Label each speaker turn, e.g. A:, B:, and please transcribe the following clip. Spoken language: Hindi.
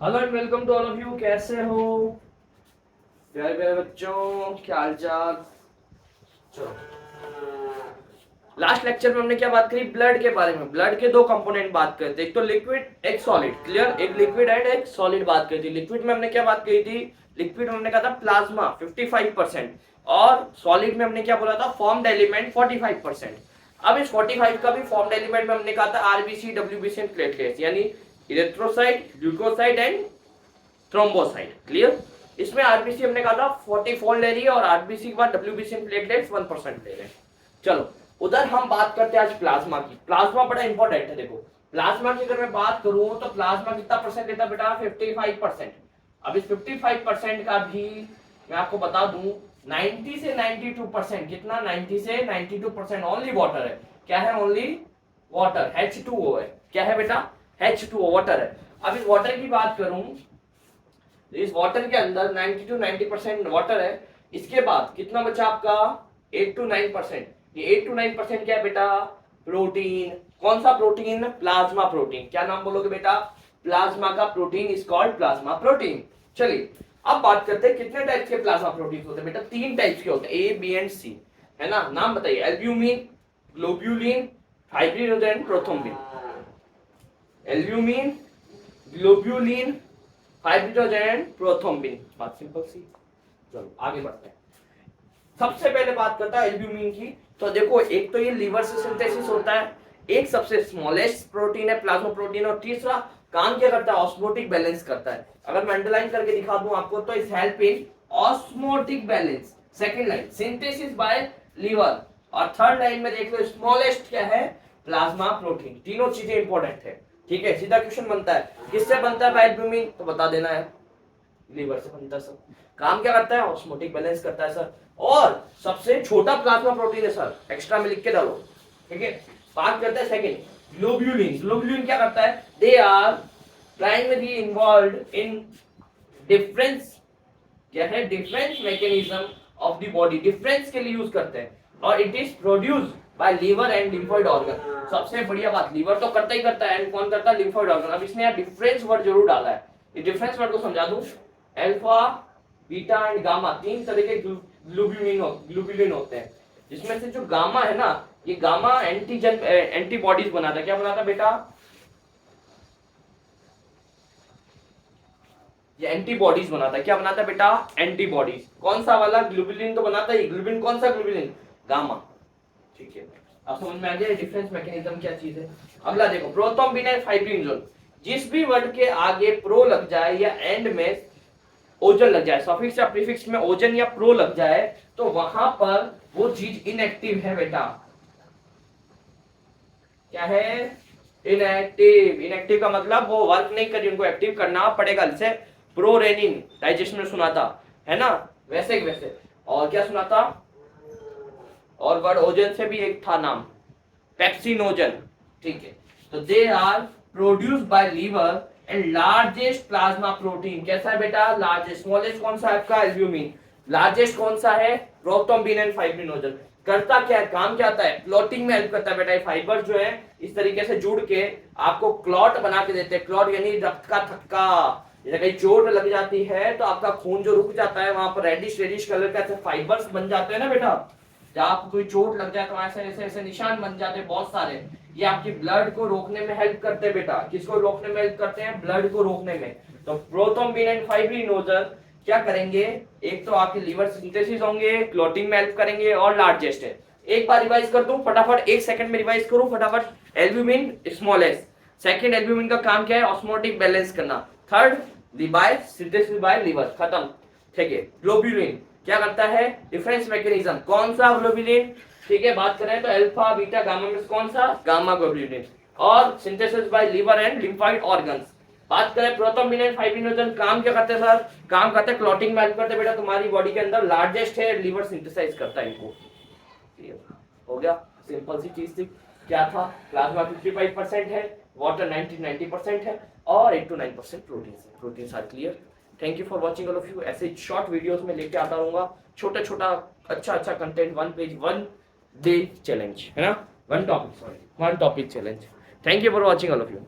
A: Hello and welcome to all of you. कैसे हो प्यारे प्यारे बच्चों, क्या हाल चाल। चलो, लास्ट लेक्चर में हमने क्या बात करी? ब्लड के बारे में। ब्लड के दो कंपोनेंट बात करते हैं, एक तो लिक्विड एक सॉलिड। क्लियर? एक लिक्विड एंड एक सॉलिड बात करी थी। लिक्विड में हमने क्या बात करी थी? लिक्विड में हमने कहा था प्लाज्मा 55% और सॉलिड में हमने क्या बोला था? Formed element 45%। अब इस 45 का भी फॉर्म्ड एलिमेंट में हमने कहा था आरबीसी, डब्ल्यूबीसी एंड प्लेटलेट्स, यानी इरेथ्रोसाइट, ग्लूकोसाइट एंड थ्रोम्बोसाइट। क्लियर? इसमें आरबीसी हमने कहा था 40 फोल्ड ले रही है और आरबीसी के बाद डब्ल्यूबीसी प्लेटलेट्स 1% ले रहे हैं। चलो, उधर हम बात करते हैं आज प्लाज्मा की। प्लाज्मा बड़ा इंपॉर्टेंट है। देखो, प्लाज्मा की अगर मैं बात करूं तो प्लाज्मा कितना परसेंट लेता बेटा? 55%। अब इस 55% का भी मैं आपको बता दूं 90 से 92%, कितना? 90 से 92% ओनली वाटर है। क्या है? ओनली वाटर, H2O है। क्या है बेटा? H2O, वाटर है। अब इस वाटर की बात करूं, इस वाटर के अंदर 90 टू 90% वाटर है। इसके बाद कितना बचा आपका? 8 टू 9%। ये 8 टू 9% क्या है बेटा? प्रोटीन। कौन सा प्रोटीन? Plasma protein. क्या नाम बोलोगे बेटा? प्लाज्मा का protein is called plasma protein. चलिए, अब बात करते हैं कितने टाइप के प्लाज्मा प्रोटीन होते हैं बेटा? 3 टाइप्स के होते हैं, ए बी एंड सी, है ना? नाम बताइए। Albumin, globulin, fibrinogen, prothrombin. Albumin, globulin, hydrogen, prothrombin. बात सिंपल सी। चलो आगे बढ़ते हैं। सबसे पहले बात करता है एल्ब्यूमिन की। तो देखो, एक तो ये लीवर से सिंथेसिस होता है, एक सबसे स्मॉलेस्ट प्रोटीन है प्लाज्मा प्रोटीन, और तीसरा काम क्या करता है? ऑस्मोटिक बैलेंस करता है। अगर मैं अंडरलाइन करके दिखा दूं आपको तो इस help in osmotic balance. Second line synthesis by liver, और थर्ड लाइन में देख लो स्मॉलेस्ट क्या है? Plasma protein. तीनों चीजें इंपॉर्टेंट है। ठीक है, सीधा क्वेश्चन बनता है किससे बनता है एल्ब्यूमिन? तो बता देना है, लीवर से बनता है सर। काम क्या करता है? ऑस्मोटिक बैलेंस करता है सर। और सबसे छोटा प्लाज्मा प्रोटीन है सर, एक्स्ट्रा में लिख के डालो। ठीक है, बात करते हैं सेकंड, ग्लोब्यूलिन। ग्लोब्यूलिन क्या करता है? They are primary involved in difference, क्या है? Difference mechanism of the body. Difference के लिए यूज करते हैं, और it is produce by liver and lymphoid organ. सबसे बढ़िया बात, लीवर तो करता ही करता है, एंड कौन करता है? Lymphoid organ. अब इसने यहाँ डिफरेंस वर्ड जरूर डाला है। ये डिफरेंस वर्ड को समझा दूं, अल्फा, बीटा एंड गामा, 3 तरह के ग्लोब्यूलिन होते हैं, जिसमें से जो गामा है ना, ये गामा एंटीजन एंटीबॉडीज बनाता है। क्या बनाता है बेटा? ये एंटीबॉडीज बनाता है। क्या बनाता है बेटा? एंटीबॉडीज। कौन सा वाला? ग्लोबुलिन तो बनाता है। ग्लोबुलिन कौन सा ग्लोबुलिन? गामा। ठीक है, अब समझ में आ गया डिफरेंस मैकेनिज्म क्या चीज है। अगला देखो, प्रोथ्रोम्बिन एंड फाइब्रिनोजन। जिस भी वर्ड के आगे प्रो लग जाए या एंड में ओजन लग जाए, सफिक्स या प्रीफिक्स में ओजन या प्रो लग जाए, तो वहां पर वो चीज इनएक्टिव है बेटा। क्या है? इनएक्टिव। इनएक्टिव का मतलब वो वर्क नहीं कर रही, उनको एक्टिव करना पड़ेगा। जैसे प्रोरेनिन, डाइजेशन में सुना था, है ना? वैसे वैसे और क्या सुना था? और वर्ड ओजन से भी एक था नाम, पेप्सिनोजन। ठीक है, तो they are produce by liver and largest plasma protein. कैसा है बेटा? लार्जेस्ट। स्मॉलेस्ट कौन सा है आपका? एल्ब्यूमिन। लार्जेस्ट कौन सा है? Prothrombin and fibrinogen. करता क्या है? काम क्या आता है? क्लॉटिंग में हेल्प करता है बेटा। ये फाइबर जो है इस तरीके से जुड़ के आपको क्लॉट बना के देते हैं। क्लॉट यानी रक्त का थक्का। जैसे कहीं चोट लग जाती है तो आपका खून जो रुक जाता है, वहां पर रेडिश रेडिश कलर का ऐसे फाइबर्स बन जाते हैं ना बेटा। जब आपको कोई चोट लग जाए तो ऐसे ऐसे ऐसे निशान बन जाते हैं बहुत सारे। ये आपकी ब्लड को रोकने में हेल्प करते हैं बेटा। किसको रोकने में हेल्प करते हैं? ब्लड को रोकने में। तो प्रोथ्रोम्बिन एंड फाइब्रिनोजन क्या करेंगे? एक तो आपके लीवर सिंथेसिस होंगे, क्लॉटिंग में हेल्प करेंगे, और लार्जेस्ट है। एक बार रिवाइज कर दूं फटाफट, 1 सेकंड में रिवाइज करूं फटाफट। Albumin smallest. सेकंड, एल्ब्यूमिन का काम क्या है? ऑस्मोटिक बैलेंस करना। Third, by synthesis by liver. खत्म। ठीक है, ग्लोब्यूलिन क्या करता है? Difference mechanism. कौन सा ग्लोब्यूलिन? ठीक है, बात करें तो अल्फा, बीटा, गामा में कौन सा? Gamma globulin. और synthesis by liver and lymphoid organs. बात करें प्रोथ्रोम्बिन एंड फाइब्रिनोजन, काम क्या करते हैं सर? काम करते हैं क्लॉटिंग में हेल्प करते हैं बेटा। तुम्हारी बॉडी के अंदर लार्जेस्ट है, लीवर सिंथेसाइज करता है इनको। हो गया, सिंपल सी चीज थी। क्या था? प्लाज्मा 55% है, वाटर 90% है, और 8 to 9% प्रोटीन है। Protein are clear. Thank you for watching all of you. ऐसे शॉर्ट वीडियोस में लेके आता रहूंगा, छोटा छोटा अच्छा अच्छा कंटेंट, 1 पेज 1 डे चैलेंज, है ना? 1 topic, sorry 1 topic challenge. Thank you for watching all of you.